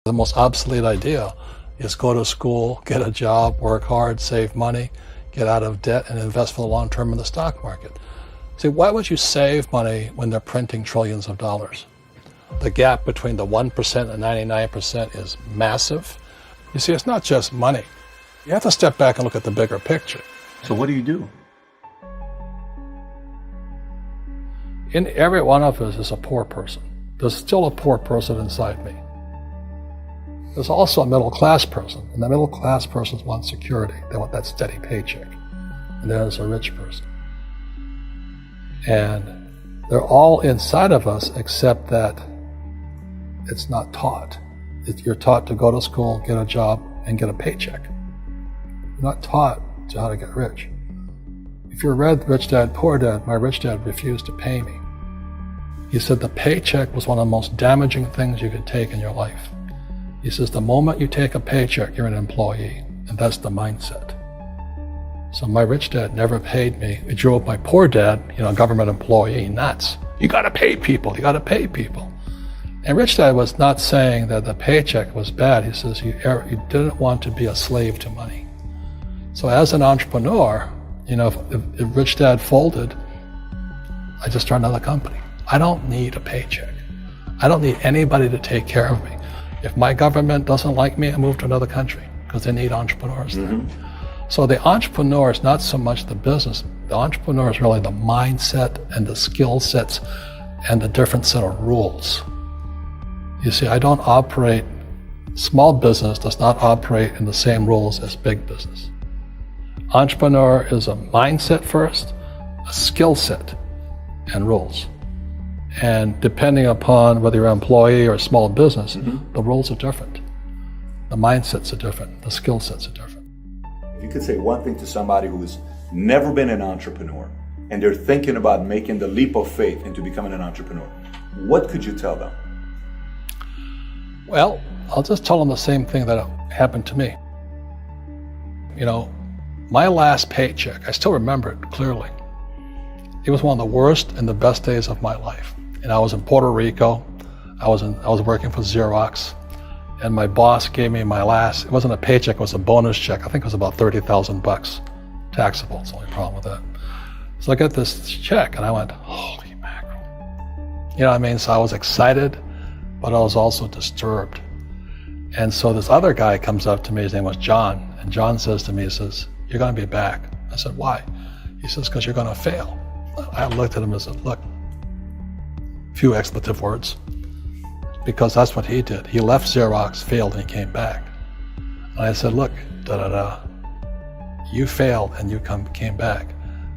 The most obsolete idea is go to school, get a job, work hard, save money, get out of debt, and invest for the long term in the stock market. See, why would you save money when they're printing trillions of dollars? The gap between the 1% and 99% is massive. You see, it's not just money. You have to step back and look at the bigger picture. So what do you do? In every one of us is a poor person. There's still a poor person inside me. There's also a middle class person, and the middle class person wants security. They want that steady paycheck. And there's a rich person. And they're all inside of us, except that it's not taught. You're taught to go to school, get a job, and get a paycheck. You're not taught to how to get rich. If you read Rich Dad, Poor Dad, my rich dad refused to pay me. He said the paycheck was one of the most damaging things you could take in your life. He says the moment you take a paycheck, you're an employee, and that's the mindset. So my rich dad never paid me. It drove my poor dad, government employee, nuts. You gotta pay people, you gotta pay people. And Rich Dad was not saying that the paycheck was bad. He says you didn't want to be a slave to money. So as an entrepreneur, if Rich Dad folded, I just started another company. I don't need a paycheck. I don't need anybody to take care of me. If my government doesn't like me, I move to another country because they need entrepreneurs there. So the entrepreneur is not so much the business. The entrepreneur is really the mindset and the skill sets and the different set of rules. You see, I don't operate, small business does not operate in the same rules as big business. Entrepreneur is a mindset first, a skill set, and rules. And depending upon whether you're an employee or a small business, the rules are different. The mindsets are different. The skill sets are different. If you could say one thing to somebody who's never been an entrepreneur and they're thinking about making the leap of faith into becoming an entrepreneur, what could you tell them? Well, I'll just tell them the same thing that happened to me. My last paycheck, I still remember it clearly. It was one of the worst and the best days of my life. And I was in Puerto Rico. I was working for Xerox, and my boss gave me my last, it wasn't a paycheck, it was a bonus check. I think it was about $30,000 taxable. It's the only problem with that. So I got this check and I went, holy mackerel. You know what I mean? So I was excited, but I was also disturbed. And so this other guy comes up to me, his name was John, and John says to me, he says, you're gonna be back. I said, why? He says, because you're gonna fail. I looked at him and said, look, few expletive words, because that's what he did. He left Xerox, failed, and he came back. And I said, look, you failed and you came back,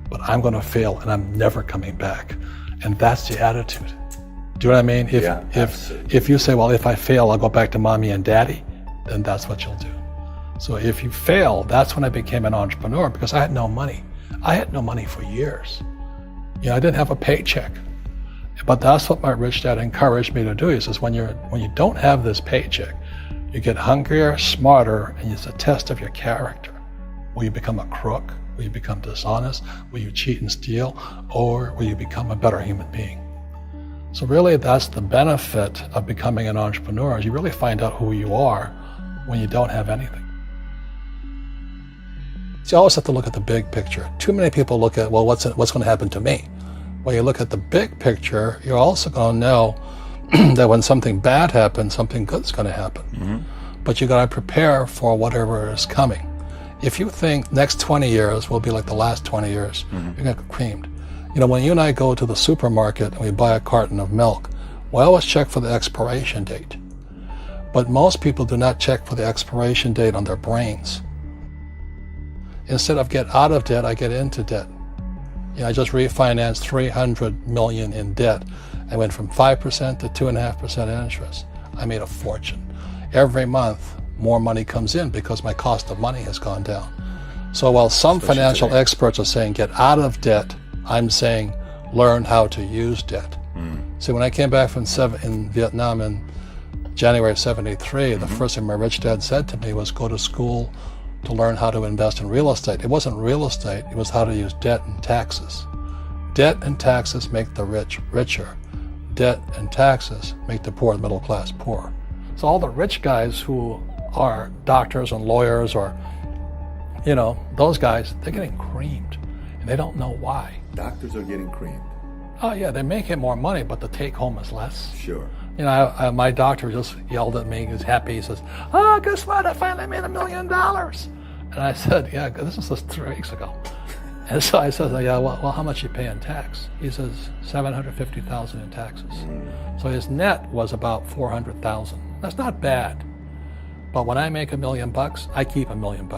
but I'm gonna fail and I'm never coming back. And that's the attitude. Do you know what I mean? If you say, well, if I fail, I'll go back to mommy and daddy, then that's what you'll do. So if you fail, that's when I became an entrepreneur, because I had no money. I had no money for years. I didn't have a paycheck. But that's what my rich dad encouraged me to do. He says, when you don't have this paycheck, you get hungrier, smarter, and it's a test of your character. Will you become a crook? Will you become dishonest? Will you cheat and steal? Or will you become a better human being? So really, that's the benefit of becoming an entrepreneur, is you really find out who you are when you don't have anything. So you always have to look at the big picture. Too many people look at, well, what's going to happen to me? When you look at the big picture, you're also going to know that when something bad happens, something good's going to happen. But you got to prepare for whatever is coming. If you think next 20 years will be like the last 20 years, you're going to get creamed. When you and I go to the supermarket and we buy a carton of milk, we always check for the expiration date. But most people do not check for the expiration date on their brains. Instead of get out of debt, I get into debt. I just refinanced $300 million in debt. I went from 5% to 2.5% interest. I made a fortune. Every month, more money comes in because my cost of money has gone down. So while some financial experts are saying get out of debt, I'm saying learn how to use debt. See, when I came back from in Vietnam in January of '73, the first thing my rich dad said to me was go to school to learn how to invest in real estate. It wasn't real estate, it was how to use debt and taxes. Debt and taxes make the rich richer. Debt and taxes make the poor, the middle class, poor. So all the rich guys who are doctors and lawyers or, those guys, they're getting creamed and they don't know why. Doctors are getting creamed. Oh yeah, they make it more money, but the take home is less. Sure. My doctor just yelled at me. He was happy. He says, "Oh, guess what? I finally made $1 million." And I said, "Yeah, this was just 3 weeks ago." And so I said, "Yeah, well, how much you pay in tax?" He says, $750,000 in taxes. So his net was about $400,000. That's not bad. But when I make $1 million, I keep $1 million.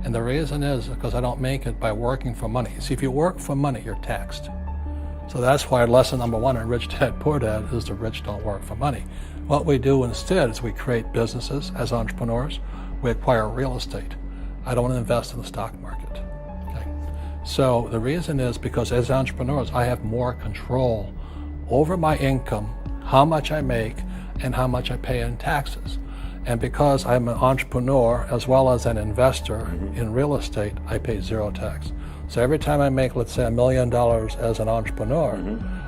And the reason is because I don't make it by working for money. See, if you work for money, you're taxed. So that's why lesson number 1 in Rich Dad, Poor Dad is the rich don't work for money. What we do instead is we create businesses as entrepreneurs. We acquire real estate. I don't invest in the stock market. Okay? So the reason is because as entrepreneurs, I have more control over my income, how much I make, and how much I pay in taxes. And because I'm an entrepreneur as well as an investor in real estate, I pay 0 tax. So every time I make, let's say, $1 million as an entrepreneur,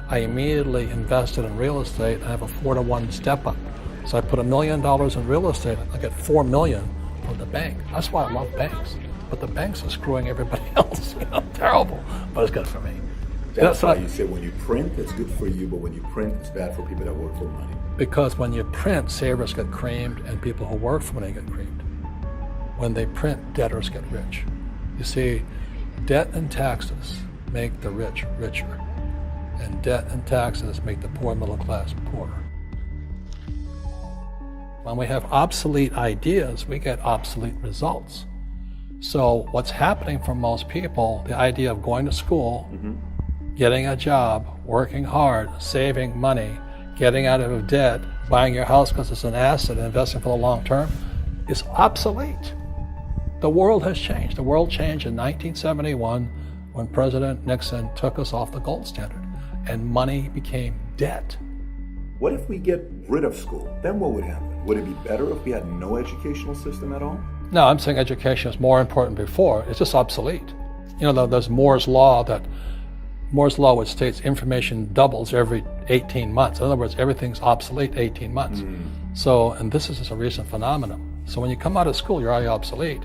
I immediately invested in real estate and I have a 4-to-1 step up. So I put $1 million in real estate, I get $4 million from the bank. That's why I love banks. But the banks are screwing everybody else. Terrible, but it's good for me. That's why you said when you print, it's good for you, but when you print, it's bad for people that work for money. Because when you print, savers get creamed and people who work for money get creamed. When they print, debtors get rich. You see, debt and taxes make the rich richer, and debt and taxes make the poor middle class poorer. When we have obsolete ideas, we get obsolete results. So what's happening for most people, the idea of going to school, getting a job, working hard, saving money, getting out of debt, buying your house because it's an asset, and investing for the long term, is obsolete. The world has changed. The world changed in 1971 when President Nixon took us off the gold standard and money became debt. What if we get rid of school? Then what would happen? Would it be better if we had no educational system at all? No, I'm saying education is more important before. It's just obsolete. There's Moore's Law which states information doubles every 18 months. In other words, everything's obsolete 18 months. So, and this is just a recent phenomenon. So when you come out of school, you're already obsolete.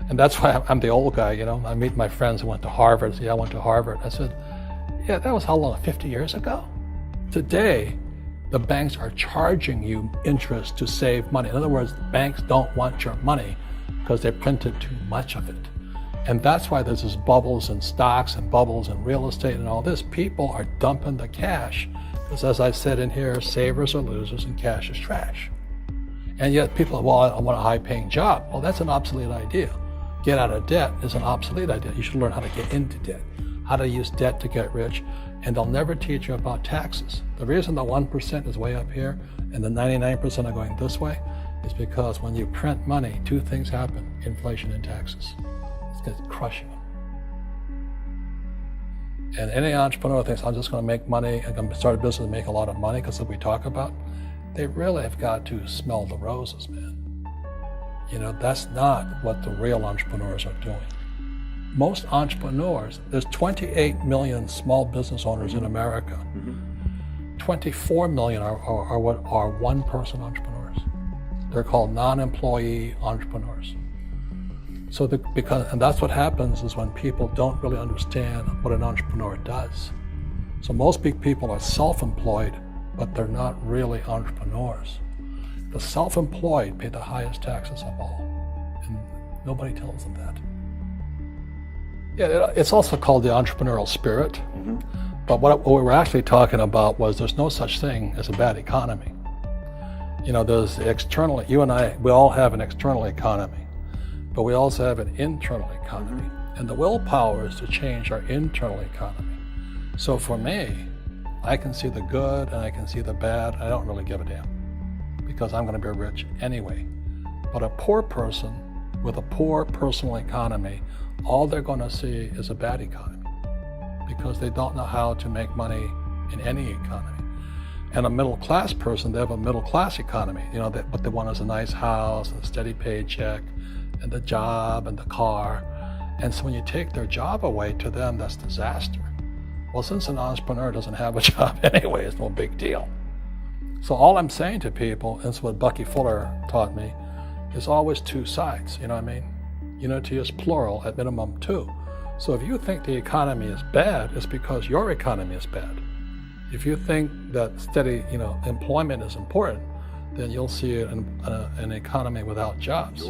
And that's why I'm the old guy, I meet my friends who went to Harvard. I went to Harvard. I said, yeah, that was how long, 50 years ago? Today, the banks are charging you interest to save money. In other words, banks don't want your money because they printed too much of it. And that's why there's this bubbles in stocks and bubbles in real estate and all this. People are dumping the cash because, as I said in here, savers are losers and cash is trash. And yet people, I want a high-paying job. Well, that's an obsolete idea. Get out of debt is an obsolete idea. You should learn how to get into debt, how to use debt to get rich, and they'll never teach you about taxes. The reason the 1% is way up here and the 99% are going this way is because when you print money, 2 things happen: inflation and taxes. It's crushing them. And any entrepreneur thinks, I'm just going to make money, I'm going to start a business and make a lot of money because of what we talk about. They really have got to smell the roses, man. That's not what the real entrepreneurs are doing. Most entrepreneurs, there's 28 million small business owners in America. 24 million are what are one-person entrepreneurs. They're called non-employee entrepreneurs. So and that's what happens is when people don't really understand what an entrepreneur does. So most big people are self-employed, but they're not really entrepreneurs. The self-employed pay the highest taxes of all, and nobody tells them that. Yeah, it's also called the entrepreneurial spirit, but what we were actually talking about was there's no such thing as a bad economy. There's external, you and I, we all have an external economy, but we also have an internal economy, and the willpower is to change our internal economy. So for me, I can see the good and I can see the bad. I don't really give a damn because I'm going to be rich anyway. But a poor person with a poor personal economy, all they're going to see is a bad economy because they don't know how to make money in any economy. And a middle class person, they have a middle class economy. What they want is a nice house and a steady paycheck and the job and the car. And so when you take their job away, to them, that's disaster. Well, since an entrepreneur doesn't have a job anyway, it's no big deal. So all I'm saying to people, and it's what Bucky Fuller taught me, is always two sides, you know what I mean? Unity is plural, at minimum two. So if you think the economy is bad, it's because your economy is bad. If you think that steady, employment is important, then you'll see an economy without jobs.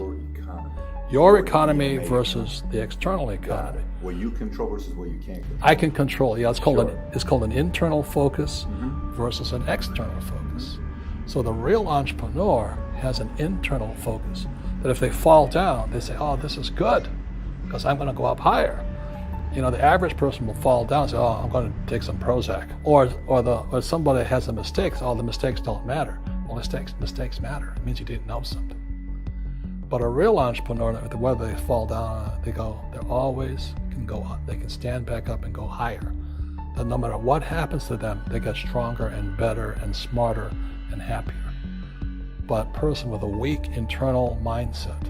Your economy versus the external economy. What you control versus what you can't control. I can control. Yeah, it's called an internal focus versus an external focus. So the real entrepreneur has an internal focus. That if they fall down, they say, "Oh, this is good, because I'm going to go up higher." The average person will fall down and say, "Oh, I'm going to take some Prozac," or somebody has a mistake. So, "Oh, the mistakes don't matter." Well, mistakes matter. It means you didn't know something. But a real entrepreneur, whether they fall down, they always can go up. They can stand back up and go higher. That no matter what happens to them, they get stronger and better and smarter and happier. But a person with a weak internal mindset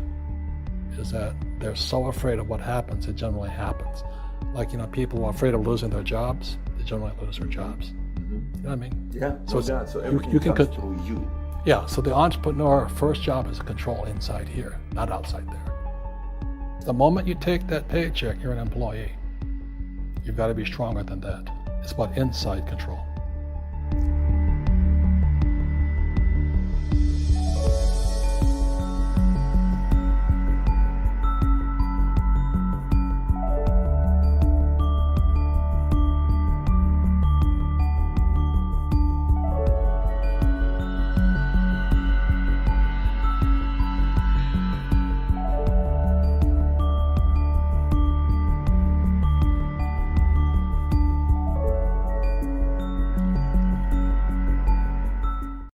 is that they're so afraid of what happens, it generally happens. Like, people who are afraid of losing their jobs, they generally lose their jobs. You know what I mean? Yeah. So, so everything comes through you. Yeah, so the entrepreneur first job is to control inside here, not outside there. The moment you take that paycheck, you're an employee. You've got to be stronger than that. It's about inside control.